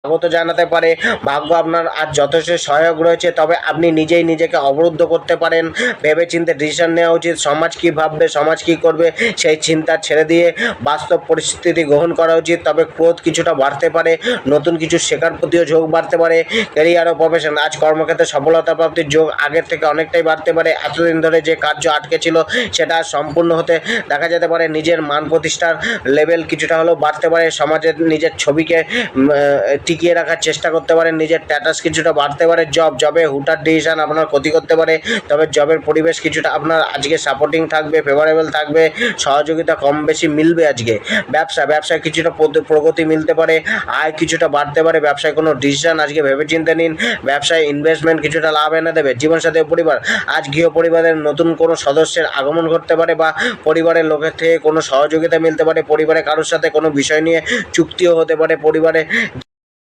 স্বাগত জানাতে পারে। ভাগ্য আপনার আজ যথেষ্ট সহায়ক রয়েছে, তবে আপনি নিজেই নিজেকে অবরুদ্ধ করতে পারেন। ভেবেচিন্তে ডিসিশন নেওয়া উচিত। সমাজ কী ভাববে, সমাজ কী করবে, সেই চিন্তা ছেড়ে দিয়ে বাস্তব পরিস্থিতি গ্রহণ করা উচিত। তবে ক্রোধ কিছুটা বাড়তে পারে, নতুন কিছু শেখার প্রতিও ঝোঁক বাড়তে পারে। ক্যারিয়ার ও প্রফেশন, আজ কর্মক্ষেত্রে সফলতা প্রাপ্তির যোগ আগের থেকে অনেকটাই বাড়তে পারে। এতদিন ধরে যে কার্য আটকে ছিল সেটা সম্পূর্ণ হতে দেখা যেতে পারে। নিজের মান প্রতিষ্ঠার লেভেল কিছুটা হলেও বাড়তে পারে। সমাজের নিজের ছবিকে টিকিয়ে রাখার চেষ্টা করতে পারেন। নিজের স্ট্যাটাস কিছুটা বাড়তে পারে। জবে হুটার ডিসিশন আপনার ক্ষতি করতে পারে, তবে জবের পরিবেশ কিছুটা আপনার আজকে সাপোর্টিং থাকবে, ফেভারেবল থাকবে, সহযোগিতা কম বেশি মিলবে আজকে। ব্যবসায় কিছুটা প্রগতি মিলতে পারে, আয় কিছুটা বাড়তে পারে। ব্যবসায় কোনো ডিসিশন আজকে ভেবেচিন্তে নিন। ব্যবসায় ইনভেস্টমেন্ট কিছুটা লাভ এনে দেবে। জীবনসাথী ও পরিবার, আজ গৃহ পরিবারের নতুন কোনো সদস্যের আগমন ঘটতে পারে বা পরিবারের লোকের থেকে কোনো সহযোগিতা মিলতে পারে। পরিবারে কারোর সাথে কোনো বিষয় নিয়ে চুক্তিও হতে পারে। পরিবারে